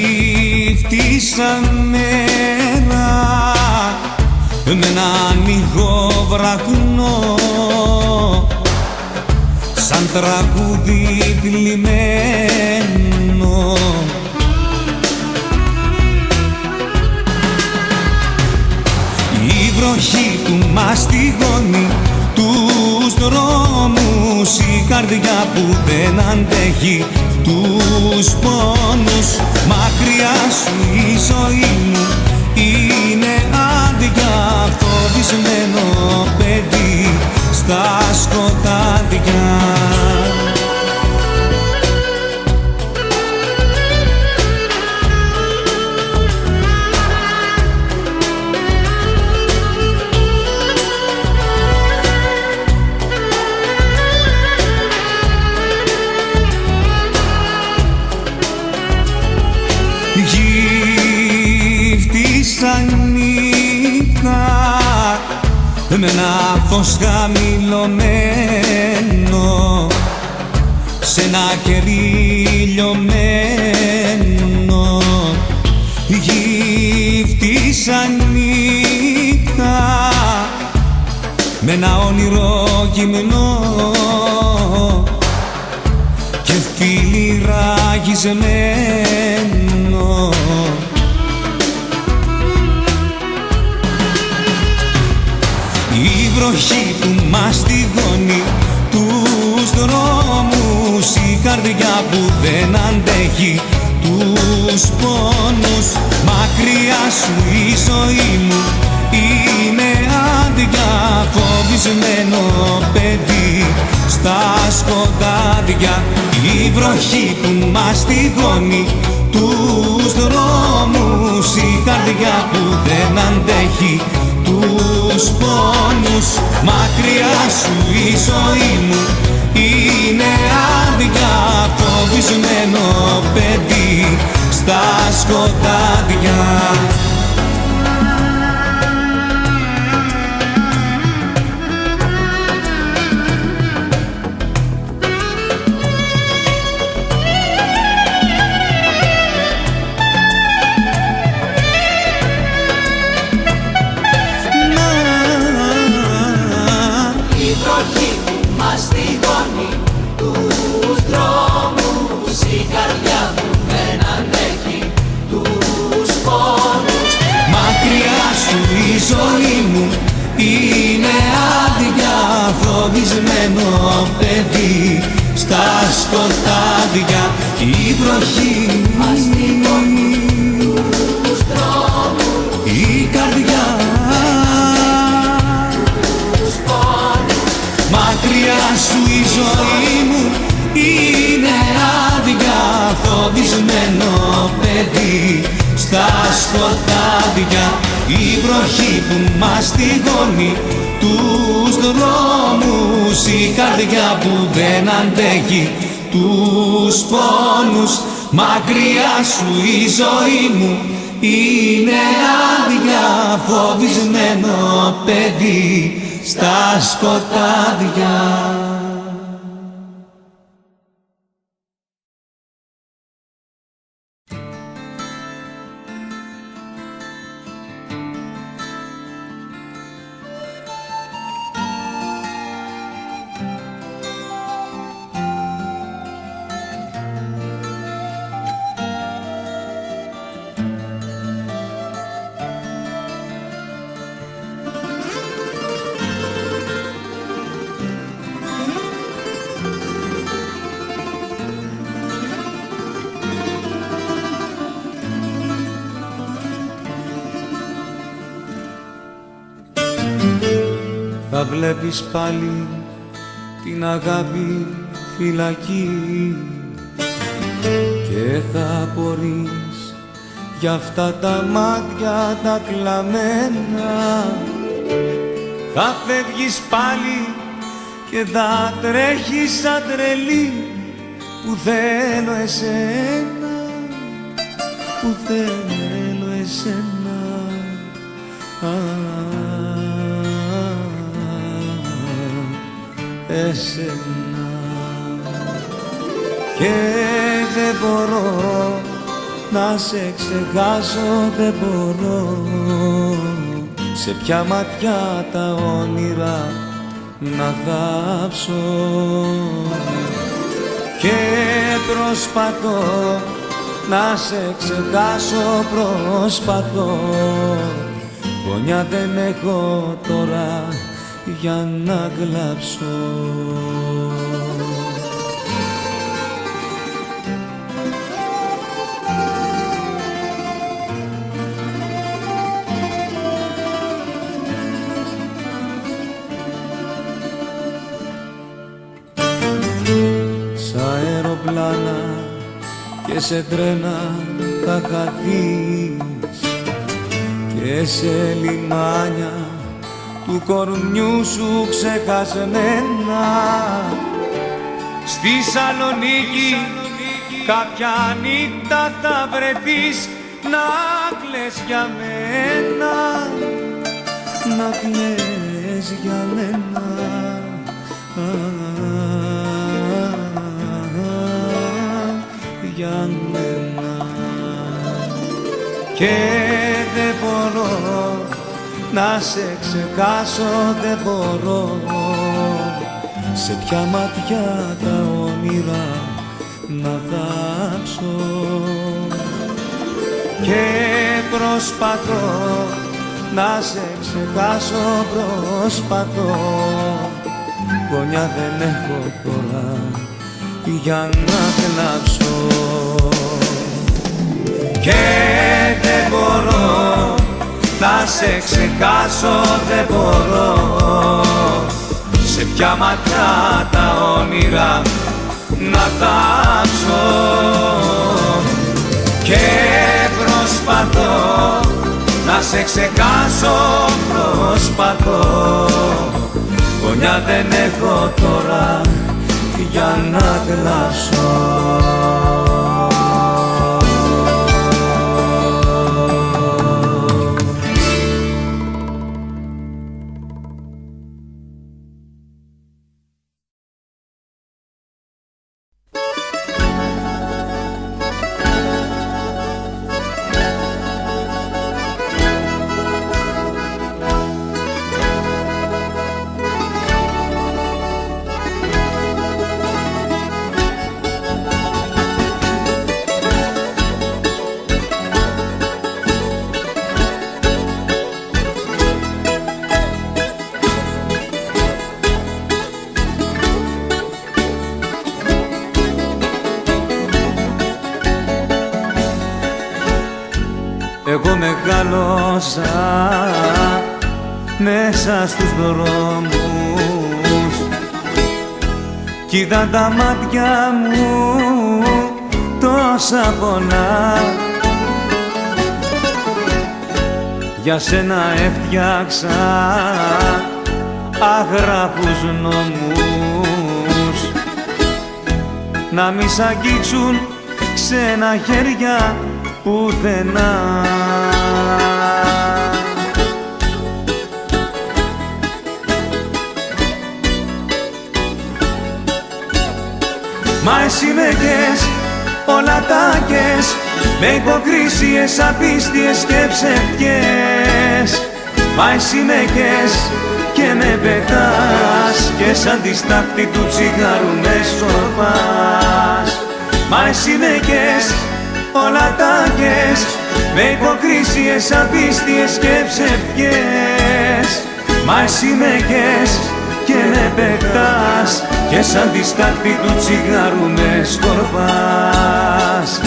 γύφτησα μέρα με ένα ανοιγό βραχνό, σαν τραγούδι θλιμμένο. Η βροχή του μαστιγώνει τους δρόμους, η καρδιά που δεν αντέχει τους πόνους. Μακριά σου η ζωή μου είναι άδεια, φοβισμένο παιδί στα σκοτάδια. Γύφτησα νύχτα με ένα φως χαμηλωμένο, σε ένα κερί λιωμένο. Γύφτησα νύχτα με ένα όνειρο γυμνό και φίλι ραγισμένο. Η βροχή που μαστιγώνει τους δρόμους, η καρδιά που δεν αντέχει τους πόνους. Μακριά σου η ζωή μου είναι άδεια, φοβισμένο παιδί στα σκοτάδια. Η βροχή που μαστιγώνει τους δρόμους, η καρδιά που δεν αντέχει τους πόνους. Μακριά σου η ζωή μου είναι άδεια, φοβισμένο παιδί στα σκοτάδια. Μαστιγώνει τους δρόμους, η καρδιά που δεν αντέχει τους πόνους. Μακριά σου η ζωή μου είναι άδεια, φοβισμένο παιδί στα σκοτάδια. Η βροχή μαστιγώνει τους δρόμους, η καρδιά μακριά σου η ζωή μου είναι άδεια, φοβισμένο παιδί στα σκοτάδια. Η βροχή που μαστιγώνει τους δρόμους, η καρδιά που δεν αντέχει τους πόνους. Μακριά σου η ζωή μου είναι άδεια, φοβισμένο παιδί στα σκοτάδια. Θα βλέπεις πάλι την αγάπη φυλακή και θα απορείς για αυτά τα μάτια τα κλαμμένα. Θα φεύγεις πάλι και θα τρέχεις σαν τρελή, που θέλω εσένα, που θέλω εσένα. Εσένα. Και δεν μπορώ να σε ξεχάσω δεν μπορώ. Σε ποια ματιά τα όνειρα να θάψω. Και προσπαθώ να σε ξεχάσω, προσπαθώ. Γωνιά δεν έχω τώρα για να κλάψω. Σ' αεροπλάνα και σε τρένα θα χαθείς και σε λιμάνια του κορμιού σου ξεχασμένα. Στη Σαλονίκη κάποια νύχτα θα βρεθείς να κλαις για μένα, να κλαις για μένα. Για μένα. Και δεν μπορώ να σε ξεχάσω, δεν μπορώ. Σε ποια ματιά τα όνειρα να θάψω. Και προσπαθώ να σε ξεχάσω, προσπαθώ. Γωνιά δεν έχω τώρα για να κλάψω. Και δεν μπορώ να σε ξεχάσω, δεν μπορώ. Σε ποια ματιά τα όνειρα να τάψω. Και προσπαθώ να σε ξεχάσω, προσπαθώ. Γωνιά δεν έχω τώρα για να κλάψω. Εγώ μεγάλωσα μέσα στους δρόμους κι είδα τα μάτια μου τόσα πολλά. Για σένα έφτιαξα αγράφους νόμους να μη σ' αγγίξουν ξένα χέρια πουθενά. Μα εσύ με κες, όλα τα κες, με υποκρίσιες, απίστιες και ψευκές. Μα εσύ με κες και με πετάς και σαν τη στάχτη του τσιγάρου με σκορπάς. Μα εσύ με κες, όλα τα κες, με υποκρίσιες, απίστιες και ψευκές. Μα εσύ με κες και με πετάς και σαν τη στάχτη του τσιγάρου με σκορπάς.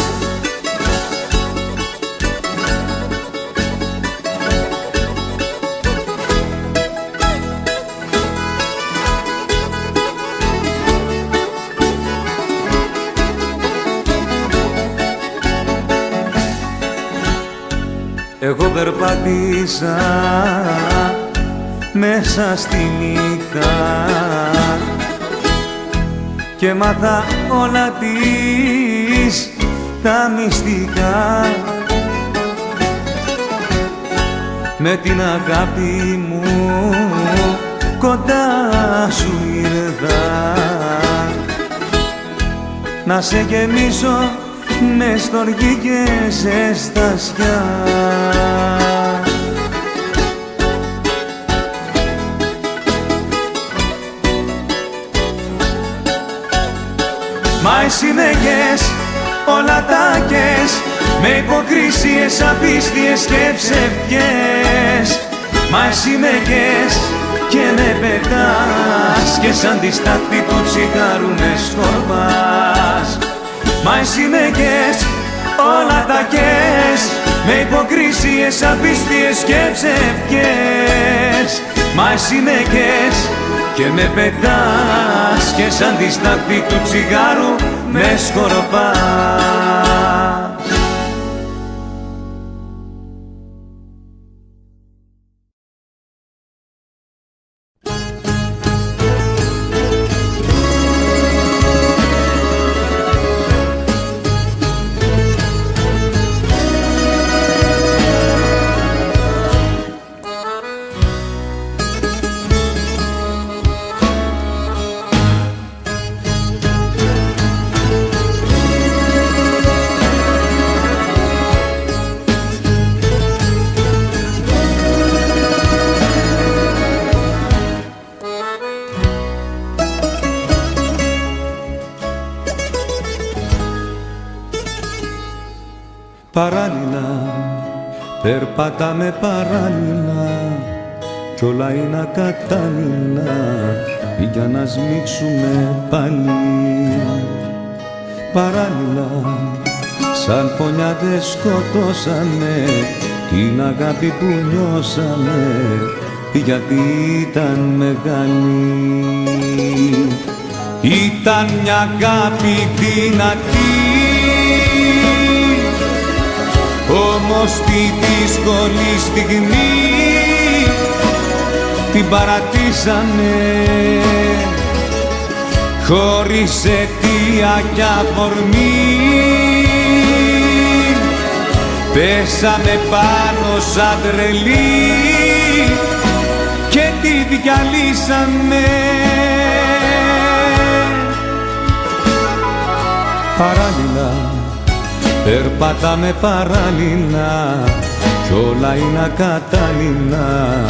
Εγώ περπάτησα μέσα στη νύχτα και μάθα όλα της τα μυστικά. Με την αγάπη μου κοντά σου ήρθα να σε γεμίσω μες στοργή και ζεστασιά. Μα οι συνέχες όλα τα κες, με υποκρισίες, απίστιες και ψευδιές. Μα οι συνέχες και με πετάς, και σαν τη στάχτη του τσιγάρου με σκορπάς. Μα οι συνέχες όλα τα κες, με υποκρισίες, απίστιες και ψευδιές. Μα οι συνέχες και με πετάς, και σαν τη στάχτη του τσιγάρου με σκορπάς. Παράλληλα, περπατάμε παράλληλα, κι όλα είναι ακατάλληλα για να σμίξουμε πάλι. Παράλληλα, σαν φωνιάδες σκοτώσαμε την αγάπη που νιώσαμε, γιατί ήταν μεγάλη. Ήταν μια αγάπη δυνατή, όμως τη δύσκολη στιγμή την παρατήσαμε, χωρίς αιτία κι αφορμή. Πέσαμε πάνω σαν τρελοί και τη διαλύσαμε. Παράλληλα, περπατάμε παράλληλα, κι όλα είναι ακατάλληλα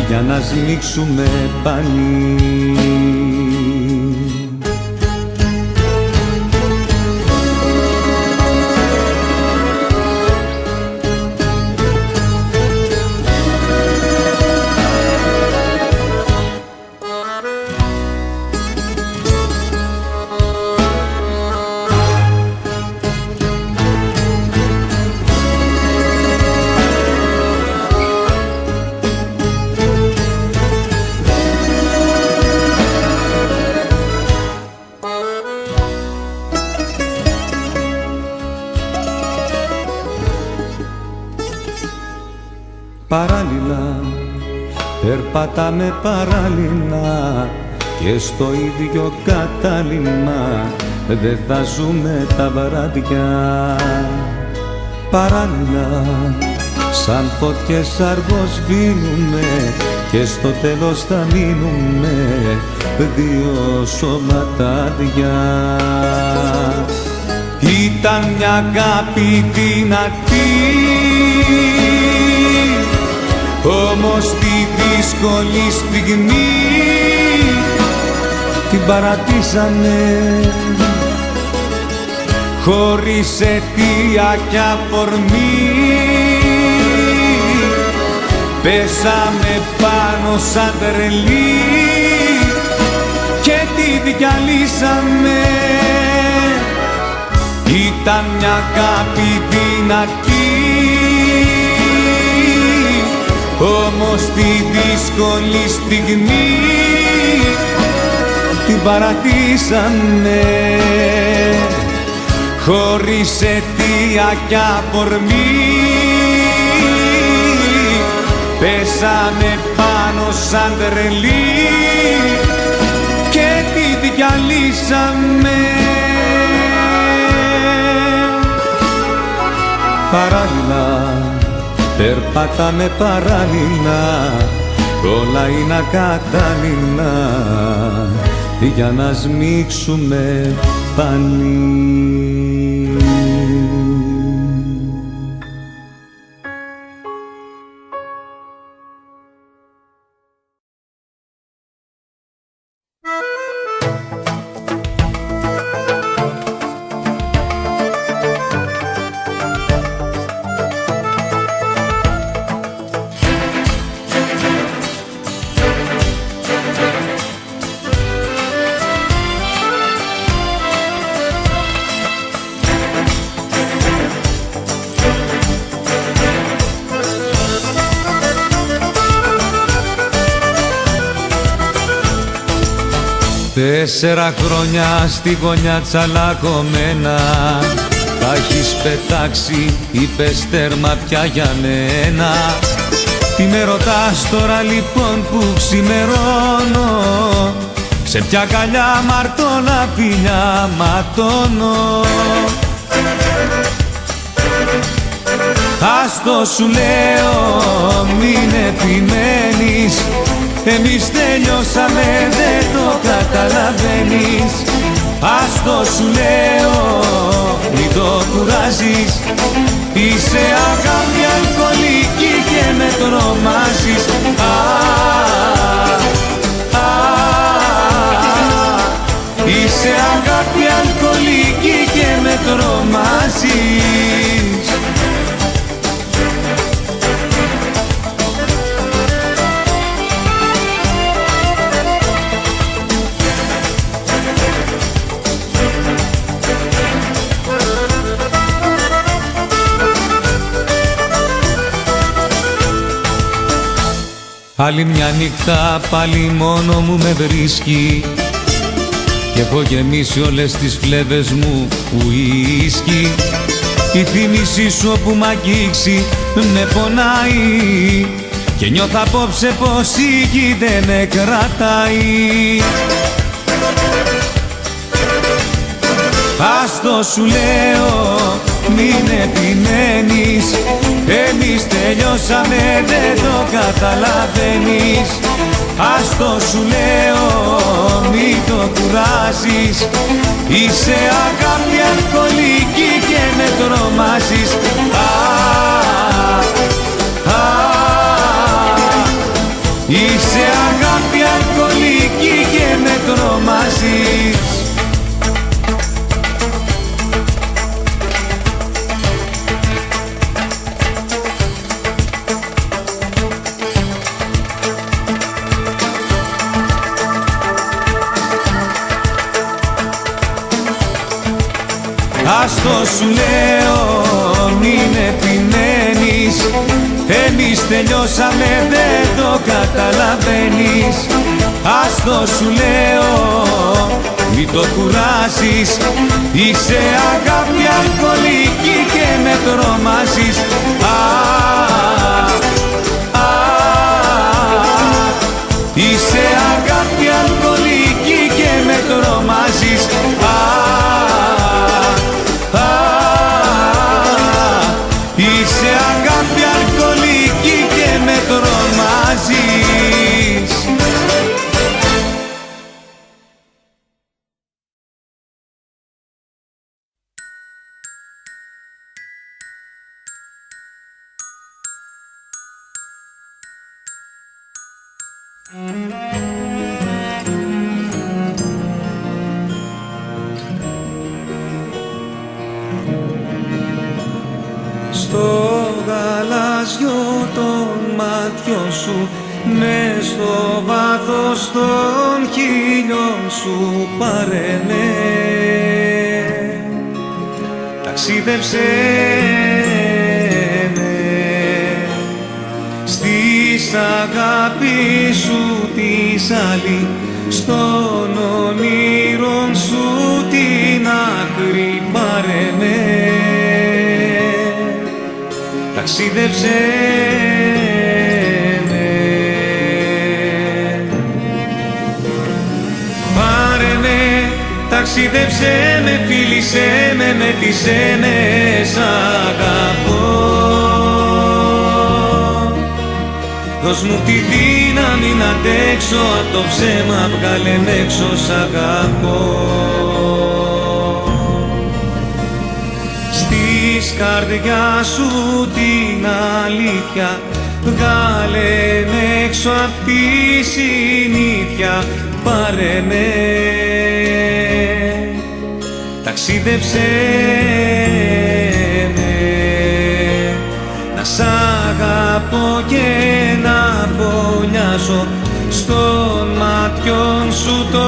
για να σμίξουμε πάλι. Παράλληλα, περπατάμε παράλληλα, και στο ίδιο κατάλημα δεν θα ζούμε τα βράδια. Παράλληλα, σαν φωτιές αργοσβήνουμε, και στο τέλος θα μείνουμε δύο σωματάδια. Ήταν μια αγάπη δυνατή, όμως τη δύσκολη στιγμή την παρατήσανε, χωρίς αιτία κι αφορμή. Πέσαμε πάνω σαν τρελοί και τη διαλύσαμε. Ήταν μια αγάπη δυνατή, όμως τη δύσκολη στιγμή την παρατήσανε, χωρίς αιτία κι αφορμή. Πέσαμε πάνω σαν τρελοί και τη διαλύσαμε. Παράλληλα, περπατάμε παράλληλα, όλα είναι ακατάλληλα για να σμίξουμε πάλι. 4 χρόνια στη γωνιά τσαλακωμένα τα έχεις πετάξει, είπες τέρμα πια για μένα. Τι με ρωτάς τώρα λοιπόν που ξημερώνω, σε ποια καλιά μαρτώνα πηλιά ματώνω. Άστο σου λέω μην επιμένεις, εμείς τελειώσαμε δεν το καταλαβαίνεις. Άστο σου λέω μην το κουράζεις, είσαι αγάπη αλκοολική και με τρομάζεις. Είσαι αγάπη αλκοολική και με τρομάζεις. Άλλη μια νύχτα πάλι μόνο μου με βρίσκει κι έχω γεμίσει όλες τις φλέβες μου ουίσκι. Η θύμησή σου όπου μ' αγγίξει με πονάει και νιώθω απόψε πως η γη δεν με κρατάει. Άστο σου λέω μην επιμένεις, εμείς τελειώσαμε δεν το καταλαβαίνεις. Άστο σου λέω μην το κουράζεις, είσαι αγάπη αλκοολική και με τρομάζεις. Είσαι αγάπη αλκοολική και με τρομάζεις. Άστο σου λέω μην επιμένεις, εμείς τελειώσαμε δεν το καταλαβαίνεις. Άστο σου λέω μην το κουράζεις, είσαι αγάπη αλκοολική και με τρομάζεις. Είσαι αγάπη αλκοολική και με τρομάζεις. Είσαι αγάπη αλκοολική και με τρομάζεις. Στο γαλάζιο των μάτιων σου, μες στο βάθος των χείλιων σου, πάρε με, ταξίδεψέ με στις αγάπη σου της άλλη, στον όνειρον σου την άκρη, πάρε με, ταξίδεψέ με. Πάρε με, ταξίδεψέ με, φίλησέ με, μετήσέ με, σ' αγαπώ. Δώσ' μου τη δύναμη να αντέξω απ' το ψέμα, βγάλε με έξω, σ' αγαπώ. Της καρδιάς σου την αλήθεια, βγάλε με έξω απ' τη συνήθεια, πάρε με, ταξίδεψέ με, να σ' αγαπώ και να φωνιάζω στον ματιών σου το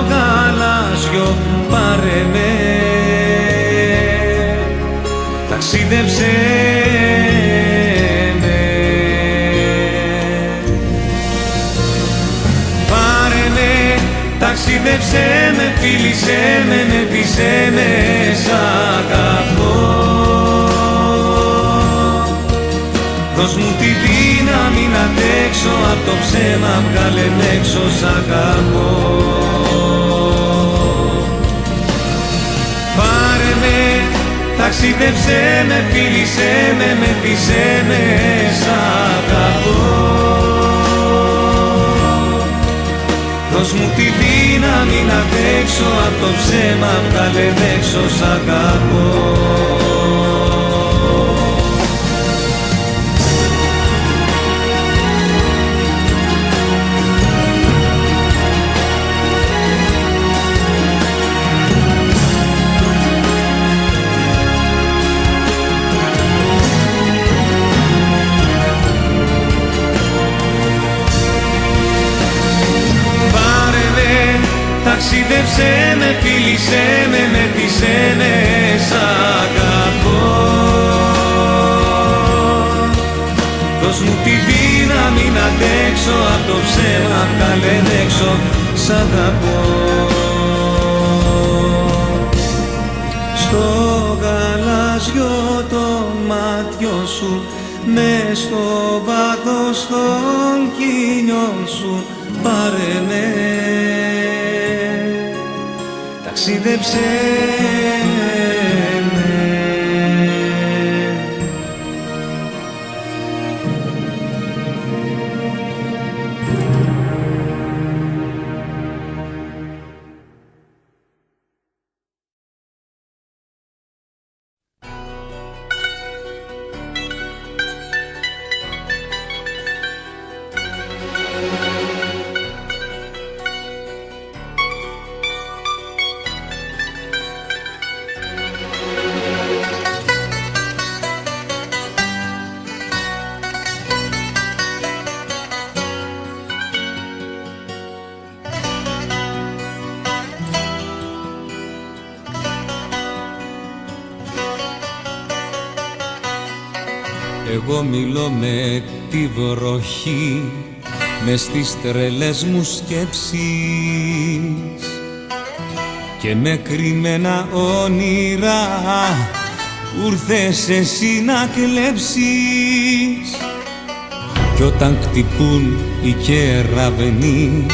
γαλάζιο, πάρε με, ταξίδεψέ με. Πάρε με, ταξίδεψέ ταξίδεψέ με, σ' αγαπώ. Δώσ' μου τη δύναμη να αντέξω απ' το ψέμα, βγάλε με έξω, σ' αγαπώ. Πάρε με, ταξίδεψέ με, φίλησέ με, μεθύσέ με, σ' αγαπώ. Δώσ' μου τη δύναμη να αντέξω απ' το ψέμα, βγάλε με έξω, σ' αγαπώ. Ταξίδεψέ με, φίλησέ με, μεθύσέ με, σ' αγαπώ. Δώσ' μου τη δύναμη να αντέξω απ' το ψέμα, βγάλε με έξω, σ' αγαπώ. Στο γαλάζιο το μάτιο σου, μες στο βάθος των χείλιων σου, πάρε με, ταξίδεψέ με. Εγώ μιλώ με τη βροχή, μες στις τρελές μου σκέψεις, και με κρυμμένα όνειρα ουρθες εσύ να κλέψεις. Κι όταν χτυπούν οι κεραυνοί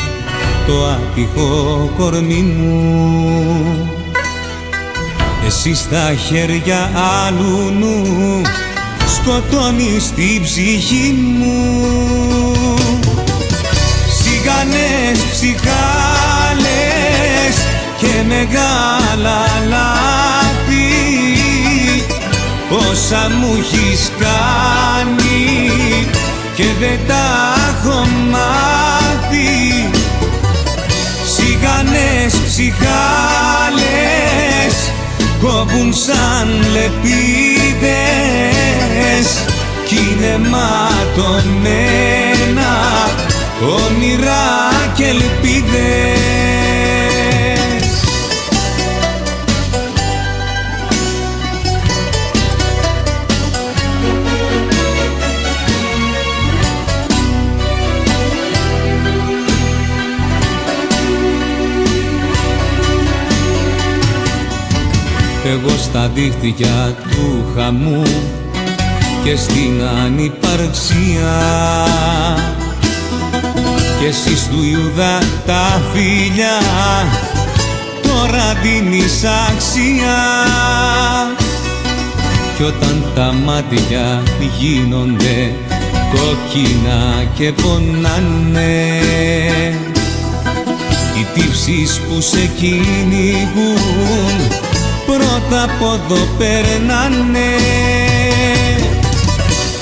το άτυχο κορμί μου, εσύ στα χέρια άλλου νου σκοτώνεις την ψυχή μου. Σιγανές ψυχάλες και μεγάλα λάθη, όσα μου έχεις κάνει και δεν τα έχω μάθει. Σιγανές ψυχάλες κόβουν σαν λεπίδες κι είναι ματωμένα όνειρα και ελπίδες. Εγώ στα δίχτυα του χαμού και στην ανυπαρξία, και εσύ του Ιούδα τα φιλιά τώρα δίνεις αξία. Κι όταν τα μάτια γίνονται κόκκινα και πονάνε, οι τύψεις που σε κυνηγούν πρώτα από εδώ περνάνε.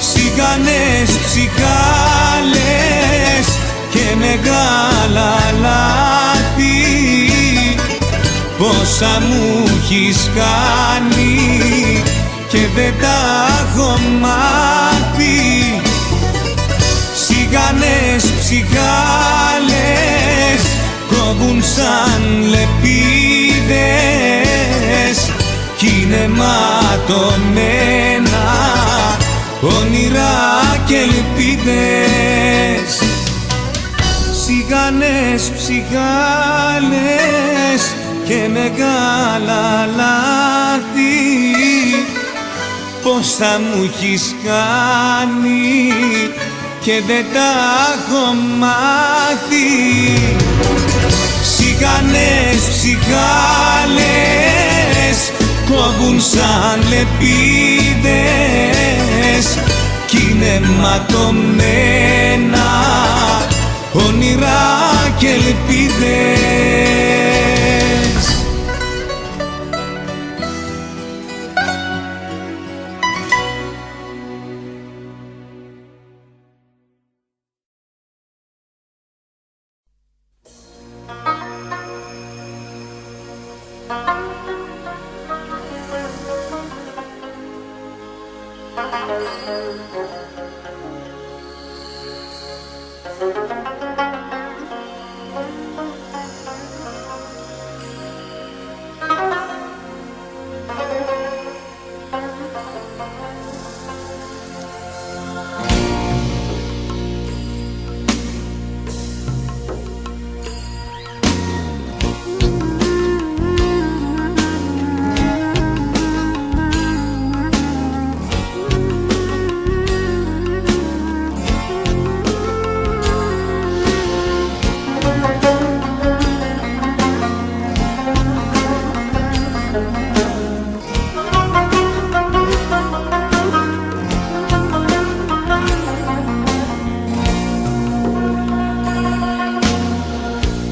Σιγανές ψυχάλες και μεγάλα λάθη, πόσα μου έχεις κάνει και δεν τα έχω μάθει. Σιγανές ψυχάλες κόβουν σαν λεπίδες κι είναι ματωμένα όνειρα και ελπίδες. Σιγανές ψυχάλες και μεγάλα λάθη, πως θα μου έχεις κάνει και δεν τα έχω μάθει. Ψυχανές, ψυχάλες κόβουν σαν λεπίδες κι είναι ματωμένα όνειρα και ελπίδες.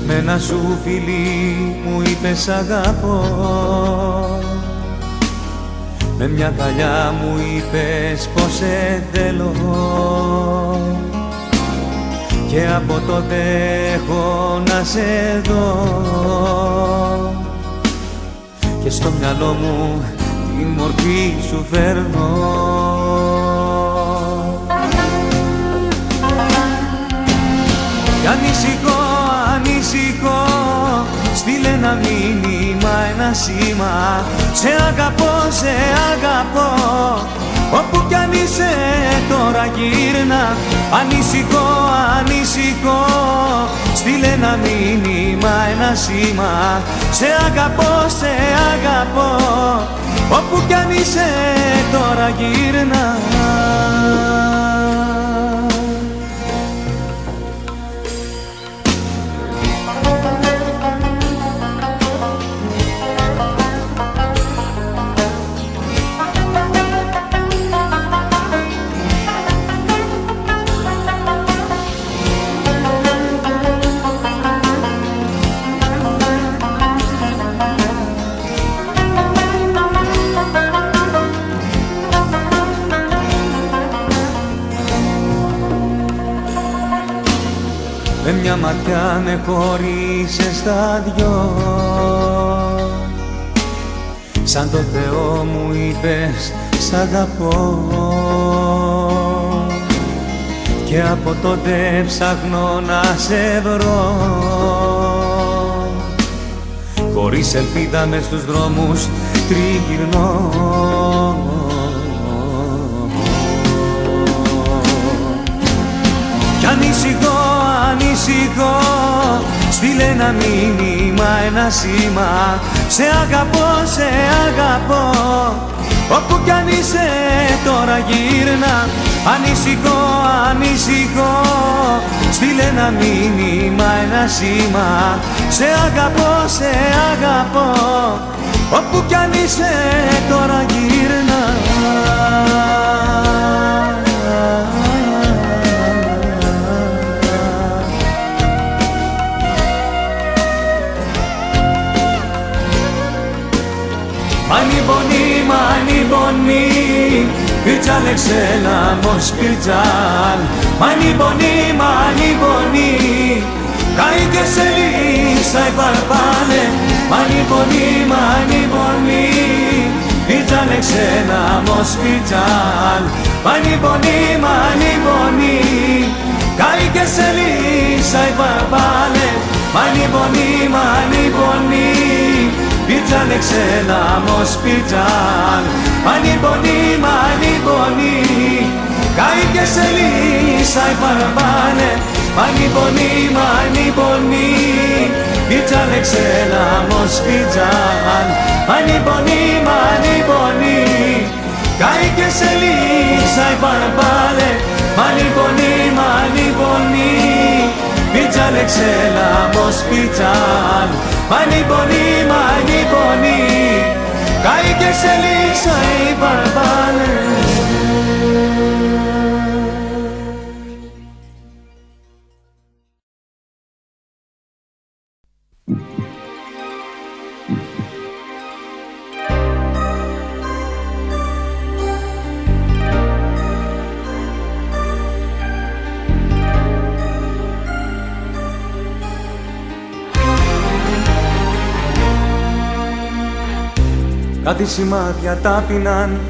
Με ένα σου φιλί μου είπες αγαπώ, με μια καλιά μου είπες πως σε θέλω και από τότε έχω να σε δω και στο μυαλό μου την μορφή σου φέρνω. Κι ανησυχώ, ανησυχώ, στείλε ένα μήνυμα, ένα σήμα. Σε αγαπώ, σε αγαπώ, όπου κι αν είσαι τώρα γύρνα. Ανησυχώ, ανησυχώ, στείλε ένα μήνυμα, ένα σήμα. Σε αγαπώ, σε αγαπώ, όπου κι αν είσαι τώρα γύρνα. Με μια ματιά με χωρίσες στα δυο, σαν το Θεό μου είπες σ' αγαπώ και από τότε ψάχνω να σε βρω. Χωρίς ελπίδα μες στους δρόμους τριγυρνώ κι ανησυχώ, ανησυχώ, στείλε ένα μήνυμα, ένα σήμα. Σε αγαπώ, σε αγαπώ, όπου κι αν είσαι τώρα γύρνα. Ανησυχώ, ανησυχώ, στείλε ένα μήνυμα, ένα σήμα. Σε αγαπώ, σε αγαπώ, όπου κι αν είσαι τώρα γύρνα. Μανιμπονί, μανιμπονί, πίρτζαλε ξένα μος πίρτζαλ. Μανιμπονί, μανιμπονί, καήκε σε λύσα η παρπάνε. Μανιμπονί, μανιμπονί, πίρτζαλε ξένα μος πίρτζαλ. Μανιμπονί, μανιμπονί, καήκε σε λύσα η παρπάνε. Μανιμπονί, μανιμπονί, πίρτζαλε ξένα μος πίρτζαλ. Μανιμπονί, μανιμπονί, καήκε σε λύσα η παραπάνε. Μανιπονί, μανιπονί, πιτσάλεξε λάμος πιτσάν. Μανιπονί, μανιπονί, καήκε σε λύσα η παρπάλε. Μανιπονί, μανιπονί, πιτσάλεξε λάμος πιτσάν. Μανιπονί, μανιπονί, καήκε σε λύσα η παρπάλε. Κάτι σημάδια τάπιναν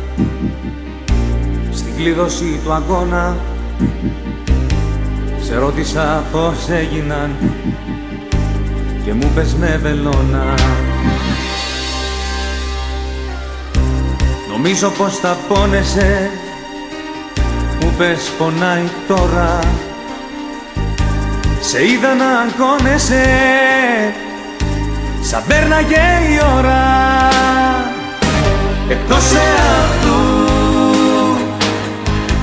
στην κλείδωση του αγώνα. Σε ρώτησα πώς έγιναν και μου πες με βελόνα. Νομίζω πως θα πόνεσαι, μου πες πονάει τώρα. Σε είδα να αγχώνεσαι, σαν πέρναγε η ώρα. Εκτός εαυτού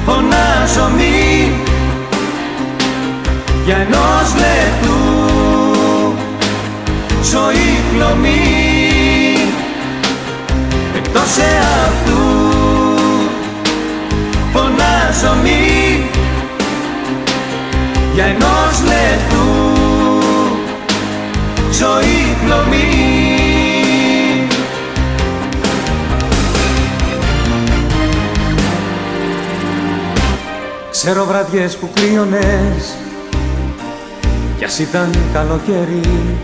φωνάζω μη για ενός λεπτού ζωή χλωμή. Εκτός εαυτού φωνάζω μη για ενός λεπτού ζωή χλωμή. Ξέρω βραδιές που κρύωνες κι ας ήταν καλοκαίρι,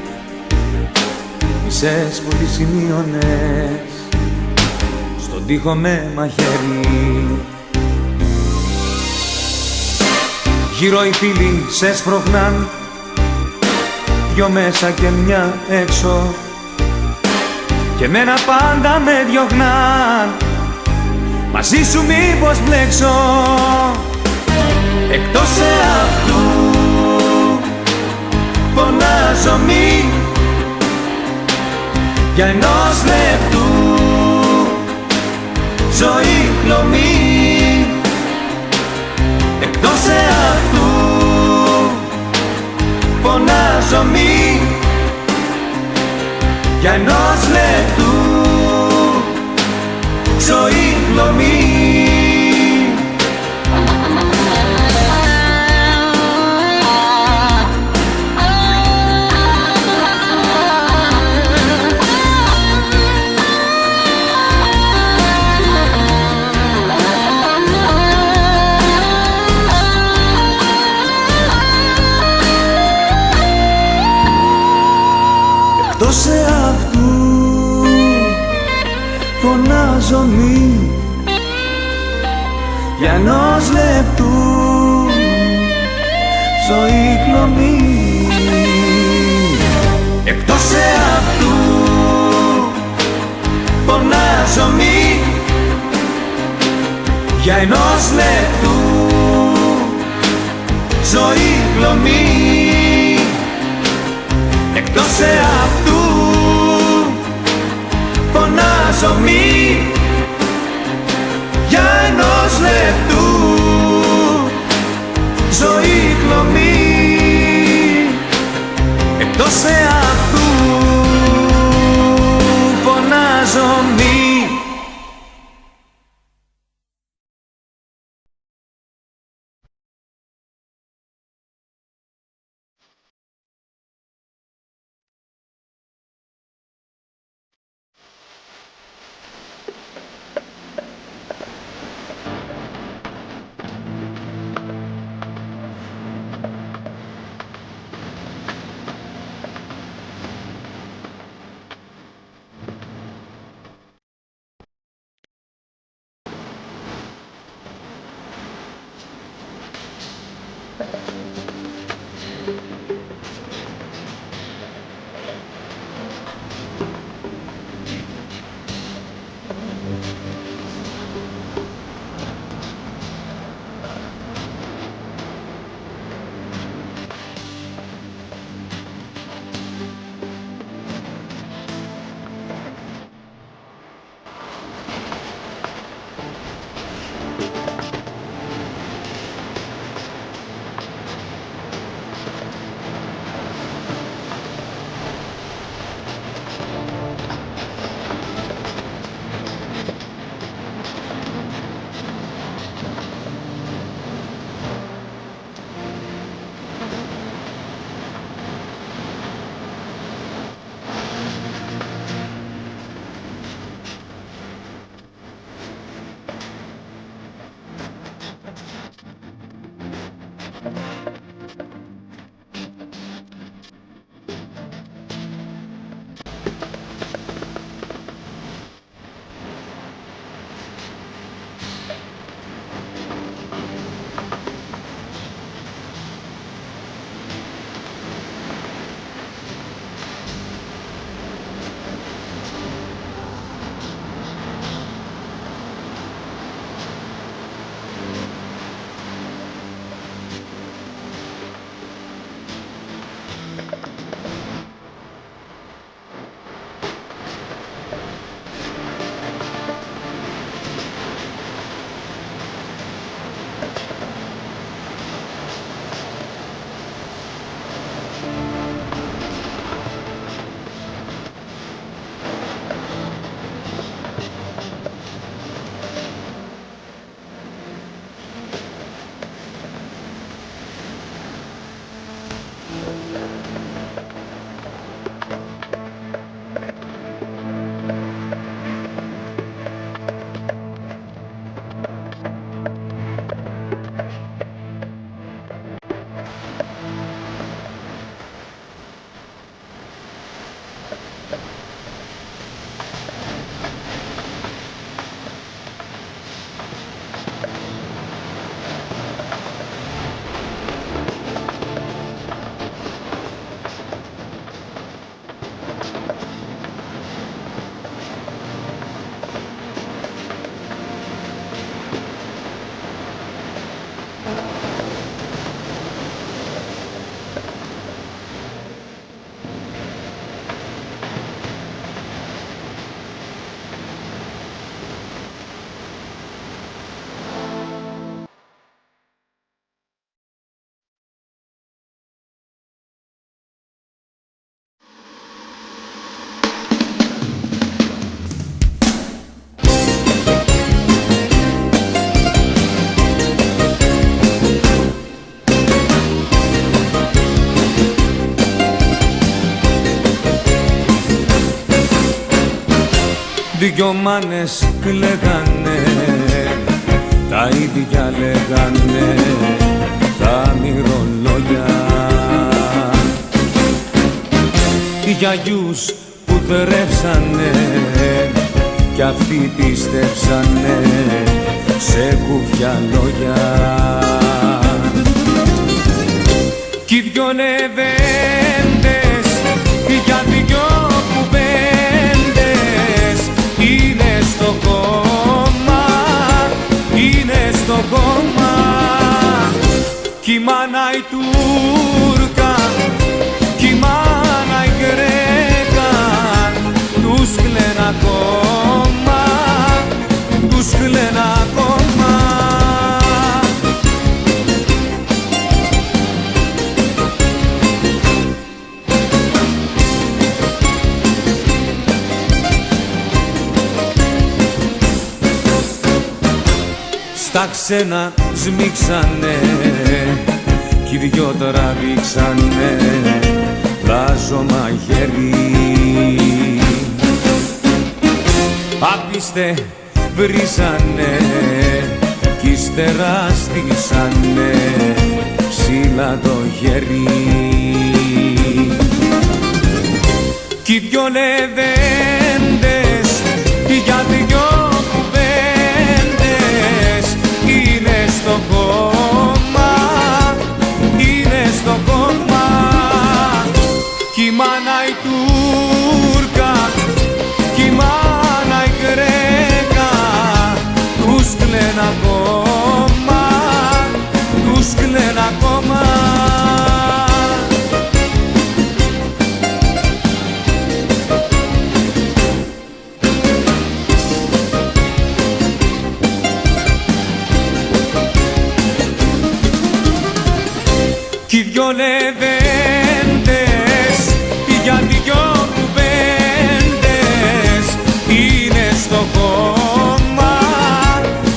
μισές που τις σημείωνες στον τοίχο με μαχαίρι. Γύρω οι φίλοι σε σπρώχναν, δυο μέσα και μια έξω, και μένα πάντα με διώχναν, μαζί σου μήπως μπλέξω. Εκτός εαυτού φωνάζω μη για ενός λεπτού ζωή χλωμή. Εκτός εαυτού φωνάζω μη για ενός λεπτού ζωή χλωμή. Εκτός εαυτού φωνάζω μη για ενός λεπτού ζωή χλωμή. Εκτός εαυτού φωνάζω μη για ενός λεπτού ζωή χλωμή. Εκτός εαυτού φωνάζω μη για ενός λεπτού ζωή χλωμή. Εκτός εαυτού φωνάζω μη. δυο μάνες κλαίγανε, τα ίδια λέγανε τα μυρολόγια. Οι γιαγιούς που δρέψανε κι αυτοί πίστεψανε σε κουβιά λόγια. Κι οι δυο λεβέντες για δυο κουβέντες είναι στο κόμμα, είναι στο κόμμα. Κι η μάνα η Τούρκα, κι η μάνα η Γκρέκα τους κλαιν' ακόμα, τους κλαιν' ακόμα. Στα ξένα σμίξανε κι οι δυο τραβήξανε πλάζο μαγέρι. Άπιστε βρίσανε κι ύστερα στήσανε ψηλά το γέρι. Κι οι δυο λεβέντες για δυο κουβέντες είναι στο κόμμα, είναι στο κόμμα. Κι η μάνα η Τούρκα, κι η μάνα η Γκρέκα τους κλαιν' ακόμα, τους κλαιν' ακόμα. Κι οι δυο λεβέντες για δυο κουβέντες είναι στο κόμμα,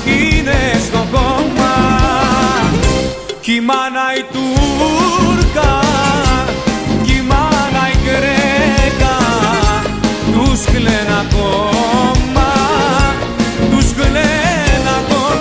είναι στο κόμμα. Κι η μάνα η Τούρκα, κι η μάνα η Γκρέκα τους κλαιν' ακόμα, τους κλαιν' ακόμα.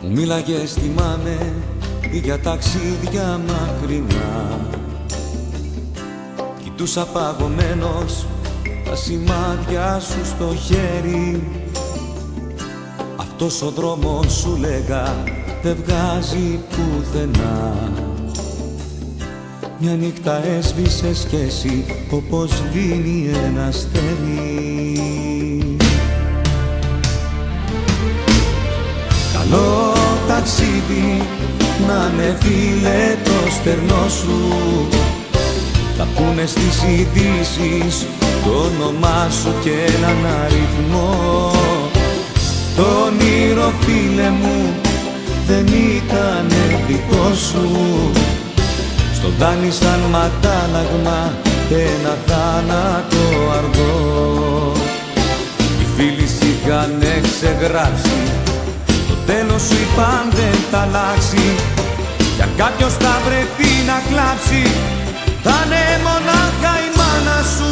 Μου μίλαγες, θυμάμαι, για ταξίδια μακρινά. Κοιτούσα παγωμένος τα σημάδια σου στο χέρι. Αυτός ο δρόμος σου λέγα δεν βγάζει πουθενά. Μια νύχτα έσβησες κι εσύ όπως σβήνει ένα αστέρι. Καλό ταξίδι να με φίλε το στερνό σου. Θα πούνε στις ειδήσεις το όνομά σου και έναν αριθμό. Το όνειρο φίλε μου δεν ήταν δικό σου. Στο δάνεισαν ματάλαγμα ένα θάνατο αργό. Οι φίλοι σ' είχανε ξεγράψει, το τέλος σου είπαν δεν θα αλλάξει. Κι αν κάποιος θα βρεθεί να κλάψει, θα είναι μονάχα η μάνα σου.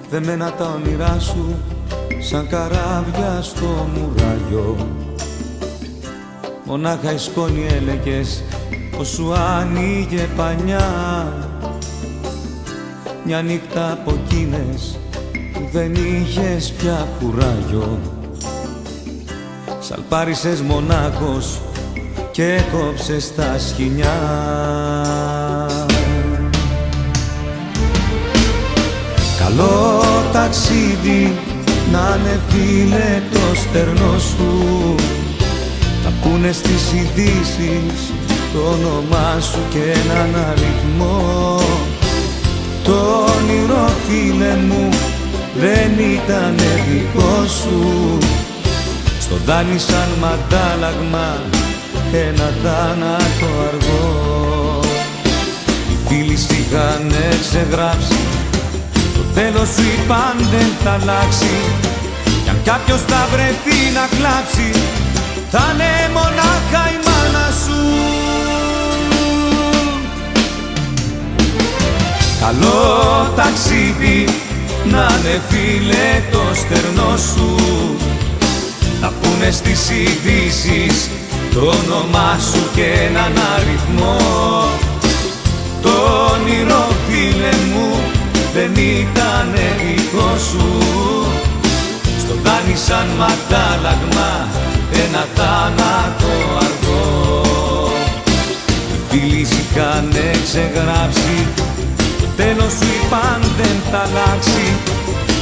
δεμένα τα όνειρά σου σαν καράβια στο μουράγιο. Μονάχα η σκόνη έλεγες πως σου άνοιγε πανιά, μια νύχτα από εκείνες που δεν είχες πια κουράγιο. Σαλπάρισες μονάχος και κόψες τα σκοινιά. Καλό ταξίδι να είναι φίλε το στερνό σου, θα πούνε στις ειδήσεις το όνομά σου και έναν αριθμό. Το όνειρο φίλε μου δεν ήτανε δικό σου, στο δάνεισαν μ' αντάλλαγμα ένα θάνατο αργό. Οι φίλοι σ' είχανε ξεγράψει, το τέλος σου είπαν δεν θα αλλάξει, κι αν κάποιος θα βρεθεί να κλάψει θα είναι μονάχα η μάνα σου. Καλό ταξίδι να είναι φίλε το στερνό σου, θα πούνε στις ειδήσεις το όνομά σου και έναν αριθμό. Το όνειρο φίλε μου δεν ήτανε δικό σου, στο δάνεισαν μ' αντάλλαγμα ένα θάνατο αργό. Οι φίλοι σ' είχανε ξεγράψει, το τέλος σου είπαν δεν θα αλλάξει,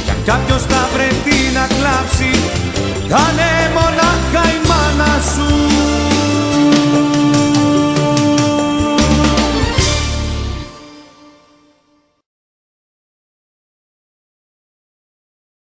κι αν κάποιος θα βρεθεί να κλάψει θα είναι μονάχα η μάνα σου.